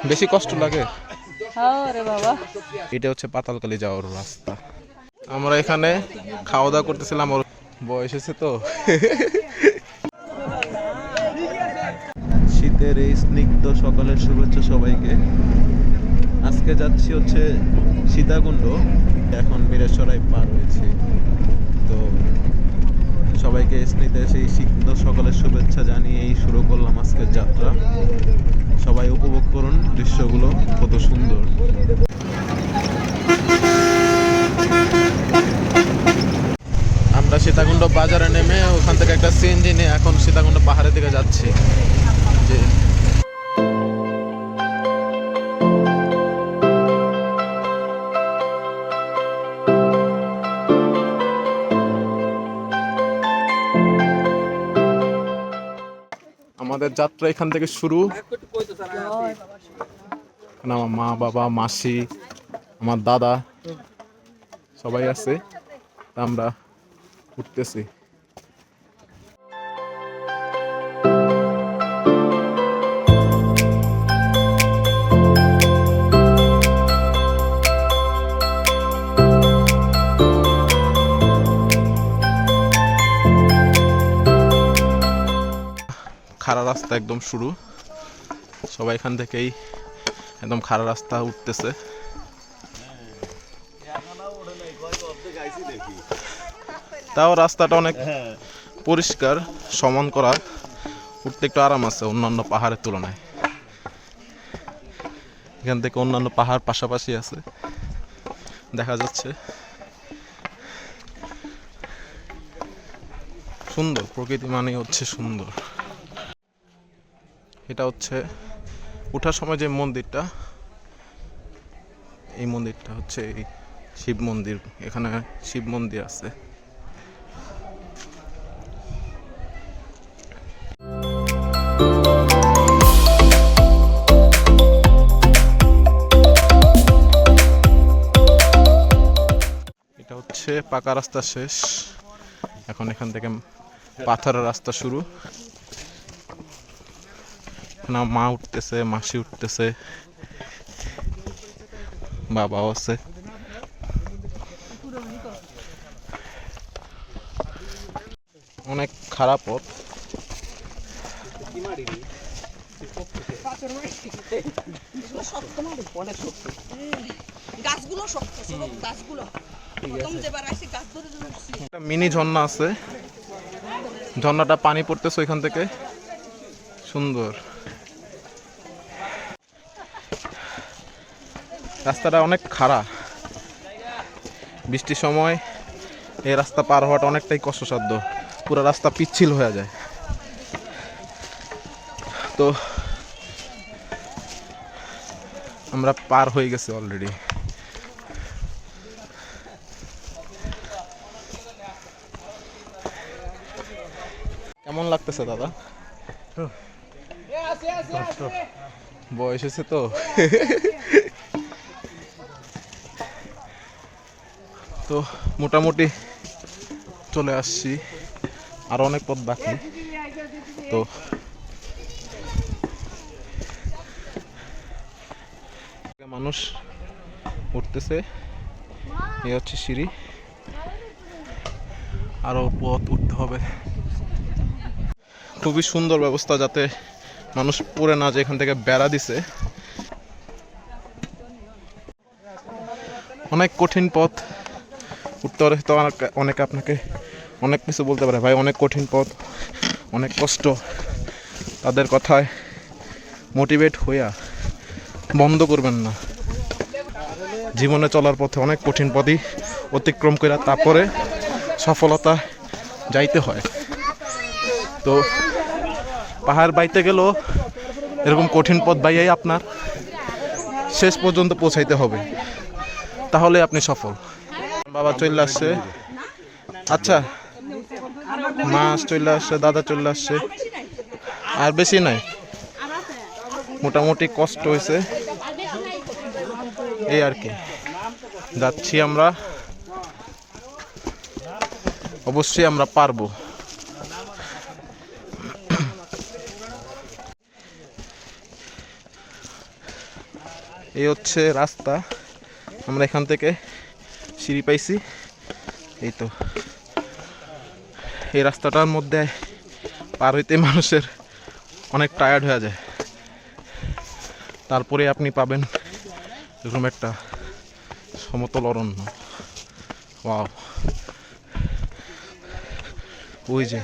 বেশি কষ্ট লাগে। আরে বাবা, এটা হচ্ছে পাতালকালি যাওয়ার রাস্তা। আমরা এখানে খাওয়া দাওয়া করতেছিলাম, ওর বয়স হয়েছে তো। শীতের এই স্নিগ্ধ সকালের শুভেচ্ছা সবাইকে। আজকে যাচ্ছি হচ্ছে সীতাকুণ্ড। এখন বীরেশ্বরাই পার হয়েছি তো সবাইকে স্নিগ্ধ সেই স্নিগ্ধ সকালের শুভেচ্ছা জানিয়েই শুরু করলাম আজকের যাত্রা। সবাই উপভোগ করুন দৃশ্যগুলো, কত সুন্দর। আমরা সীতাকুণ্ড বাজারে নেমে ওখান থেকে একটা সিএনজি নিয়ে এখন সীতাকুণ্ড পাহাড়ের দিকে যাচ্ছি। যে আমাদের যাত্রা এখান থেকে শুরু। আমার মা বাবা মাসি আমার দাদা সবাই আছে, আমরা উঠতেছি। খাড়া রাস্তা একদম শুরু, সবাই এখান থেকেই একদম খাড়া রাস্তা উঠতেছে। তাও রাস্তাটা অনেক পরিষ্কার, সমান করা, উঠতে একটু আরাম আছে অন্যান্য পাহাড়ের তুলনায়। এখান থেকে অন্যান্য পাহাড় পাশাপাশি আছে দেখা যাচ্ছে। সুন্দর প্রকৃতি মানে হচ্ছে সুন্দর। এটা হচ্ছে ওঠার সময় যে মন্দিরটা, এই মন্দিরটা হচ্ছে এই শিব মন্দির। এখানে শিব মন্দির আছে। এটা হচ্ছে পাকা রাস্তা শেষ, এখন এখান থেকে পাথরের রাস্তা শুরু। না মা উঠতেছে, মাসি উঠতেছে, বাবাও আছে। অনেক খারাপ পথ। মিনি ঝর্ণা আছে, ঝর্ণাটা পানি পড়তেছে ওইখান থেকে, সুন্দর। রাস্তাটা অনেক খাড়া, বৃষ্টির সময় এই রাস্তা পার হওয়াটা অনেকটাই কষ্টসাধ্য, পুরো রাস্তা পিচ্ছিল হয়ে যায়। তো আমরা পার হয়ে গেছি অলরেডি। কেমন লাগতেছে দাদা? বয়স হয়েছে তো। তো মোটামুটি চলে আসছি, আর অনেক পথ বাকি। তো মানুষ উঠতেছে, এই হচ্ছে সিঁড়ি, আরো পথ উঠতে হবে। খুবই সুন্দর ব্যবস্থা যাতে মানুষ পড়ে না যায়, এখান থেকে বেড়া দিছে। অনেক কঠিন পথ উঠতে পারে তো, অনেকে আপনাকে অনেক কিছু বলতে পারে, ভাই অনেক কঠিন পথ, অনেক কষ্ট। তাদের কথায় মোটিভেট হইয়া বন্ধ করবেন না। জীবনে চলার পথে অনেক কঠিন পথই অতিক্রম করে তারপরে সফলতা যাইতে হয়। তো পাহাড় বাইতে গেলেও এরকম কঠিন পথ বাইয়াই আপনার শেষ পর্যন্ত পৌঁছাইতে হবে, তাহলে আপনি সফল। বাবা চলে আসছে, আচ্ছা মা চলে আসছে, দাদা চলে আসছে, আর বেশি নাই, মোটামুটি কষ্ট হয়েছে এই আর কি। যাচ্ছি আমরা, অবশ্যই আমরা পারবো। এই হচ্ছে রাস্তা, আমরা এখান থেকে সিঁড়ি পাইছি। এই তো এই রাস্তাটার মধ্যে পার হইতে মানুষের অনেক টায়ার্ড হয়ে যায়। তারপরে আপনি পাবেন এরকম একটা সমতল অরণ্য। ওয়াও, ওই যে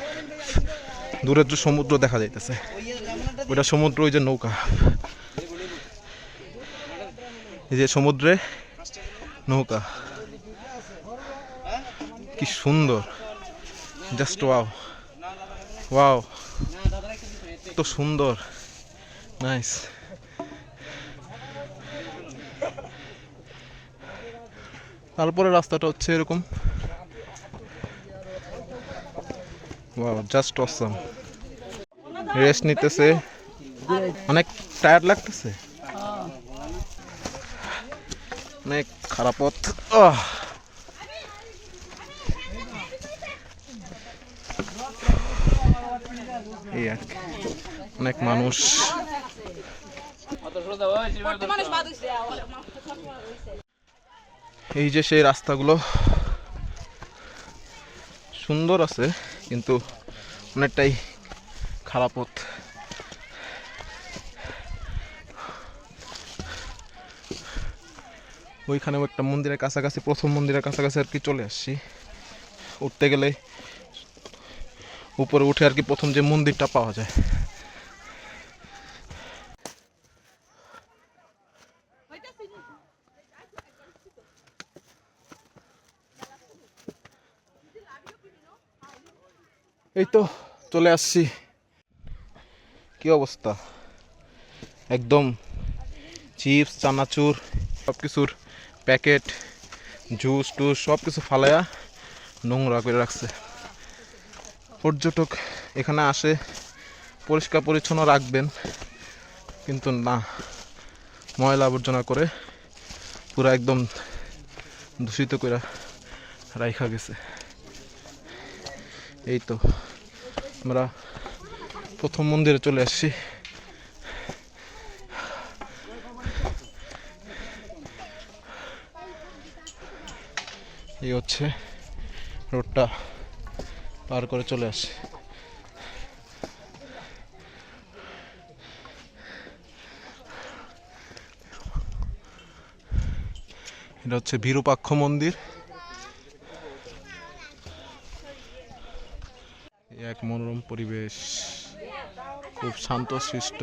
দূরের যে সমুদ্র দেখা যাইতেছে, ওইটা সমুদ্র, ওই যে নৌকা, এই যে সমুদ্রে নৌকা, কি সুন্দর, জাস্ট ওয়াও ওয়াও, তো সুন্দর, নাইস। তারপরে রাস্তাটা হচ্ছে এরকম, ওয়াও, জাস্ট অসাম। রেস্ট নিতেছে, অনেক টায়ার্ড লাগতেছে, অনেক খারাপ পথ। এই আর কি, অনেক মানুষ। এই যে সেই রাস্তাগুলো সুন্দর আছে, কিন্তু অনেকটাই খারাপ পথ। ওইখানেও একটা মন্দিরের কাছাকাছি, প্রথম মন্দিরের কাছাকাছি আর কি চলে আসছি। উঠতে গেলে উপরে উঠে আর কি প্রথম যে মন্দিরটা পাওয়া যায়। এই তো চলে আসছি। কি অবস্থা, একদম চিপস, চানাচুর, সব কিছুর প্যাকেট, জুস টুস সব কিছু ফালাইয়া নোংরা করে রাখছে। পর্যটক এখানে আসে পরিষ্কার পরিচ্ছন্ন রাখবেন, কিন্তু না, ময়লা আবর্জনা করে পুরা একদম দূষিত করে রাইখা গেছে। এই তো আমরা প্রথম মন্দিরে চলে আসছি। এই হচ্ছে রোডটা পার করে চলে আসছে। এটা হচ্ছে বিরূপাক্ষ মন্দির। এক মনোরম পরিবেশ, খুব শান্ত সৃষ্ট।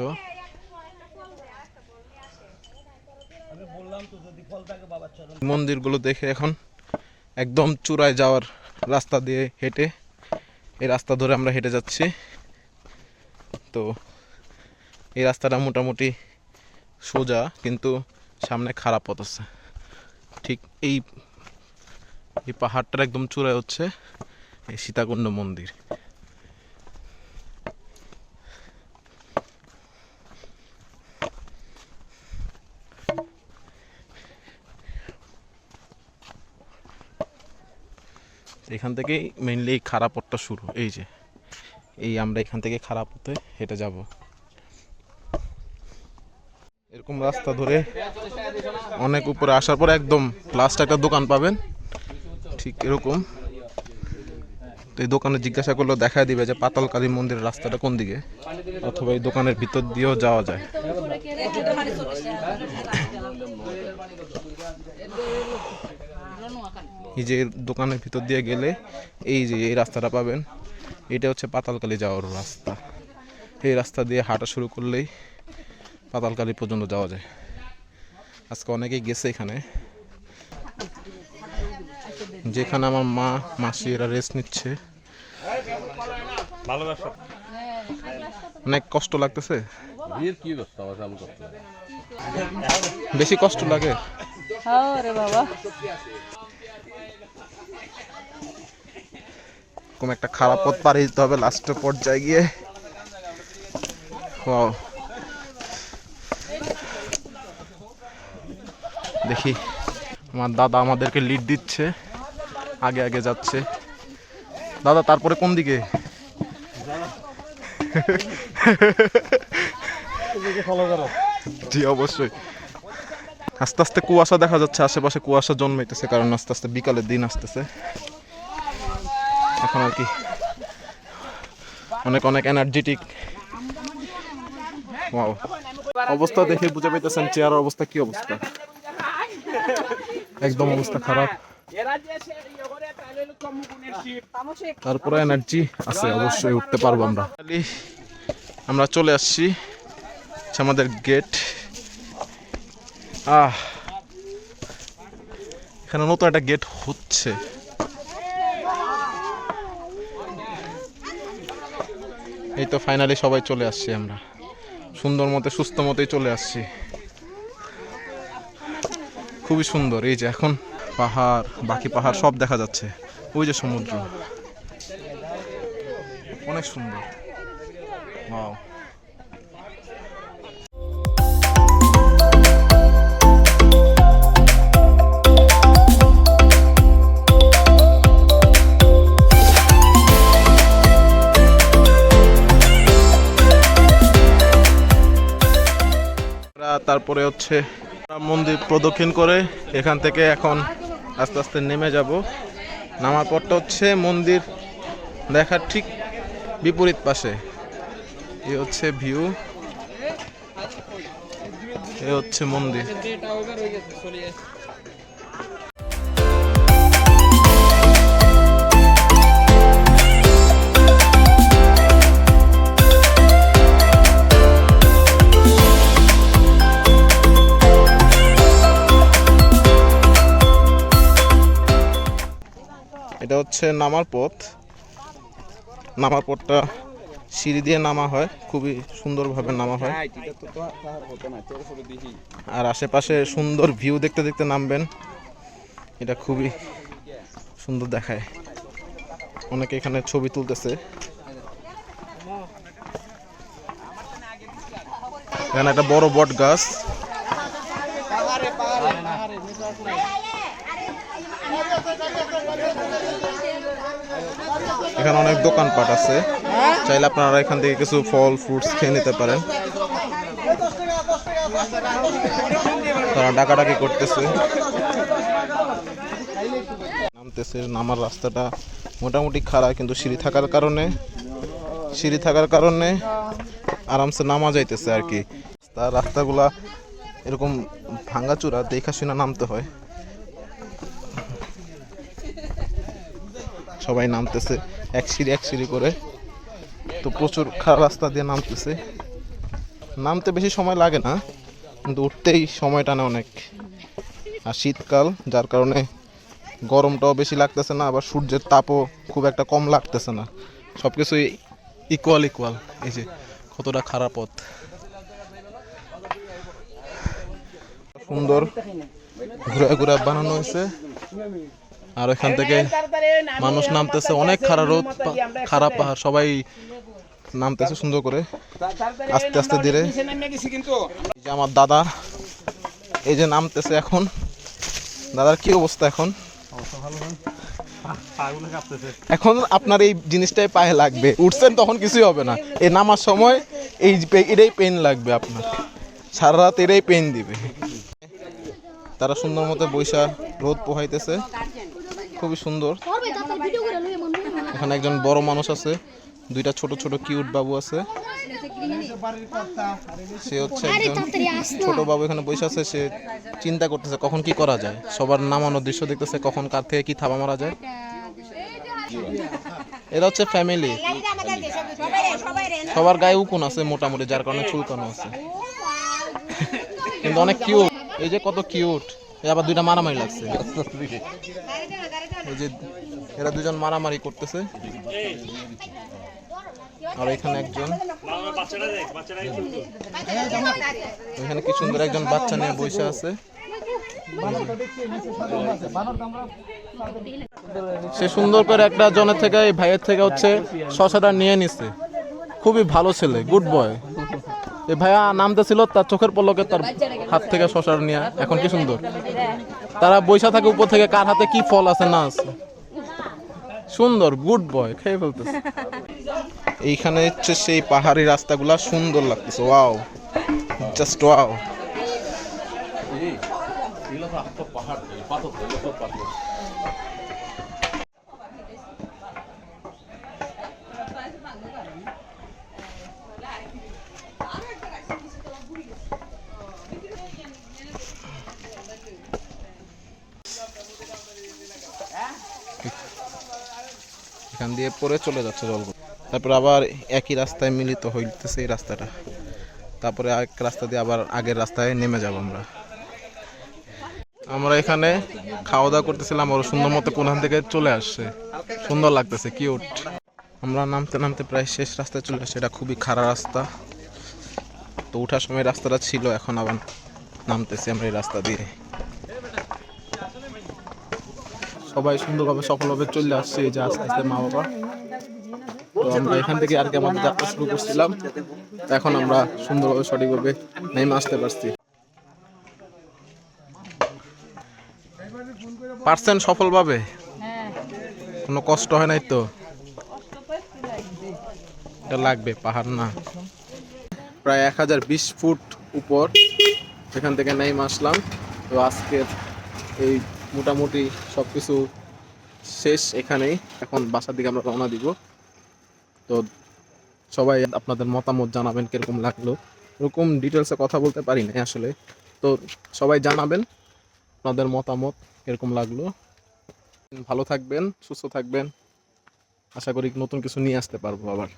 মন্দিরগুলো দেখে এখন একদম চূড়ায় যাওয়ার রাস্তা দিয়ে হেঁটে, এই রাস্তা ধরে আমরা হেঁটে যাচ্ছি। তো এই রাস্তাটা মোটামুটি সোজা, কিন্তু সামনে খারাপ পথ আছে। ঠিক এই পাহাড়টার একদম চূড়ায় হচ্ছে এই সীতাকুণ্ড মন্দির। এখান থেকেই মেইনলি এই খারাপ পথটা শুরু। এই যে এই আমরা এখান থেকে খারাপ পথে হেঁটে যাব। এরকম রাস্তা ধরে অনেক উপরে আসার পর একদম লাস্ট একটা দোকান পাবেন, ঠিক এরকম। তো এই দোকানে জিজ্ঞাসা করলেও দেখা দিবে যে পাতালকালী মন্দিরের রাস্তাটা কোন দিকে, অথবা এই দোকানের ভিতর দিয়েও যাওয়া যায়। এই যে দোকানের ভিতর দিয়ে গেলে এই যে এই রাস্তাটা পাবেন, এটা হচ্ছে পাতালকালী যাওয়ার রাস্তা। এই রাস্তা দিয়ে হাঁটা শুরু করলেই পাতালকালী পর্যন্ত যাওয়া যায়। আজকে অনেকেই গেছে এখানে, যেখানে আমার মা মাসি এরা রেস্ট নিচ্ছে। অনেক কষ্ট লাগতেছে, বেশি কষ্ট লাগে। বাবা, এরকম একটা খারাপ পথ পাড়ি দিতে হবে লাস্টের পর্যায়ে গিয়ে। দেখি আমার দাদা আমাদেরকে লিড দিচ্ছে, আগে আগে যাচ্ছে। দাদা তারপরে কোন দিকে? জি অবশ্যই। আস্তে আস্তে কুয়াশা দেখা যাচ্ছে, আশেপাশে কুয়াশা জন্মাইতেছে, কারণ আস্তে আস্তে বিকালের দিন আসতেছে। এখন আর কি অনেক অনেক এনার্জেটিক। ওয়াও, অবস্থা দেখে বুঝে পাইতেছেন চেয়ারের অবস্থা কি অবস্থা, একদম অবস্থা খারাপ। তারপরে এনার্জি আছে, অবশ্যই উঠতে পারবো আমরা। আমরা চলে আসছি, আমাদের গেট। এখানে নতুন একটা গেট হচ্ছে। এই তো ফাইনালি সবাই চলে আসছি আমরা, সুন্দর মতে সুস্থ মতেই চলে আসছি। খুবই সুন্দর। এই যে এখন পাহাড়, বাকি পাহাড় সব দেখা যাচ্ছে। ওই যে সমুদ্র, অনেক সুন্দর। ওয়াও, তারপরে হচ্ছে মন্দির প্রদক্ষিণ করে এখান থেকে এখন আস্তে আস্তে নেমে যাব। নামার পরটা হচ্ছে মন্দির দেখার ঠিক বিপরীত পাশে। এই হচ্ছে ভিউ, এই হচ্ছে মন্দির। এটা হচ্ছে নামার পথ। নামার পথটা সিঁড়ি দিয়ে নামা হয়, খুবই সুন্দরভাবে নামা হয়। আর আশেপাশে সুন্দর ভিউ দেখতে দেখতে নামবেন, এটা খুবই সুন্দর দেখায়। অনেকে এখানে ছবি তুলতেছে। এখানে একটা বড় বট গাছ। এখানে অনেক দোকানপাট আছে, চাইলে আপনারা এখান থেকে কিছু ফল ফ্রুটস খেয়ে নিতে পারেন। তারা ডাকাডাকি করতেছে, নামতেছে। নামার রাস্তাটা মোটামুটি খারাপ, কিন্তু সিঁড়ি থাকার কারণে আরামসে নামা যাইতেছে আর কি। তার রাস্তাগুলা এরকম ভাঙাচুরা, দেখা শুনে নামতে হয়। সবাই নামতেছে এক সিঁড়ি করে, তো প্রচুর খারাপ রাস্তা দিয়ে নামতেছে। নামতে বেশি সময় লাগে না, কিন্তু উঠতেই সময় টানে অনেক। আর শীতকাল, যার কারণে গরমটাও বেশি লাগতেছে না, আবার সূর্যের তাপও খুব একটা কম লাগতেছে না। সব কিছুই ইকুয়াল। এই যে কতটা খারাপ পথ, সুন্দর ঘুরে বানানো হয়েছে। আর এখান থেকে মানুষ নামতেছে, অনেক খারাপ পাহাড়, সবাই নামতেছে সুন্দর করে আস্তে আস্তে ধীরে। এই যে আমার দাদা, এই যে নামতেছে এখন। দাদার কি অবস্থা এখন? এখন আপনার এই জিনিসটাই পায়ে লাগবে, উঠছেন তখন কিছুই হবে না। এই নামার সময় এটাই পেন লাগবে আপনার, সারা রাত এটাই পেন দিবে। তারা সুন্দর মতো বৈশা রোদ পোহাইতেছে, খুবই সুন্দর। এখানে একজন বড় মানুষ আছে, দুইটা ছোট ছোট কিউট বাবু আছে। সে হচ্ছে একজন ছোট বাবু, এখানে বসে আছে। সে চিন্তা করতেছে কখন কি করা যায়, সবার নামানোর দৃশ্য দেখতেছে, কখন কার থেকে কি থাবা মারা যায়। এরা হচ্ছে ফ্যামিলি, সবার গায়ে উকুন আছে মোটামুটি, যার কারণে চুলকানো আছে, কিন্তু অনেক কিউট। এই যে কত কিউট। আবার দুইটা মারামারি লাগছে, এই যে এরা দুজন মারামারি করতেছে। আর এখানে একজন, এখানে কি সুন্দর একজন বাচ্চা নিয়ে বসে আছে। সে সুন্দর করে একটা জনের থেকে, এই ভাইয়ের থেকে হচ্ছে শশাটা নিয়ে নিচ্ছে। খুবই ভালো ছেলে, গুড বয়। এই ভাইয়া নামতেছিল, তার চোখের পলকে তার হাত থেকে শশাটা নিয়ে, এখন কি সুন্দর। তারা বৈশা থাকে উপর থেকে, কার হাতে কি ফল আছে না আছে। সুন্দর, গুড বয়, খেয়ে ফেলতেছে। এইখানে হচ্ছে সেই পাহাড়ি রাস্তাগুলা সুন্দর লাগতেছে। Wow, just wow. এখান দিয়ে পরে চলে যাচ্ছে জলগুলো, তারপর আবার একই রাস্তায় মিলিত হইতেছে এই রাস্তাটা, তারপরে আরেক রাস্তা দিয়ে আবার আগের রাস্তায় নেমে যাব আমরা এখানে খাওয়া দাওয়া করতেছিলাম, ওর সুন্দর মতো কোনখান থেকে চলে আসছে, সুন্দর লাগতেছে, কিউট। আমরা নামতে নামতে প্রায় শেষ রাস্তায় চলে আসছে, এটা খুবই খারাপ রাস্তা, তো ওঠার সময় রাস্তাটা ছিল, এখন আবার নামতেছি আমরা এই রাস্তা দিয়ে। সবাই সুন্দরভাবে সফলভাবে চলে আসছে, এই যে আস্তে আস্তে মা বাবা। তো আমরা এখান থেকে আর কি আমাদের যাত্রা শুরু করছিলাম, এখন আমরা সুন্দরভাবে সঠিকভাবে নেমে আসতে পারছি। পারছেন সফলভাবে? হ্যাঁ, কোনো কষ্ট হয় নাই তো? কষ্ট তো একটু লাগবে। এটা লাগবে, পাহাড় না। প্রায় 1020 ফুট উপর এখান থেকে নেমে আসলাম। তো আজকের এই মোটামুটি সবকিছু শেষ এখানেই, এখন বাসার দিকে আমরা রওনা দিব। তো সবাই আপনাদের মতামত জানাবেন কিরকম লাগলো, এরকম ডিটেলসে কথা বলতে পারি না আসলে, তো সবাই জানাবেন আপনাদের মতামত কিরকম লাগলো। ভালো থাকবেন, সুস্থ থাকবেন, আশা করি নতুন কিছু নিয়ে আসতে পারবো আবার।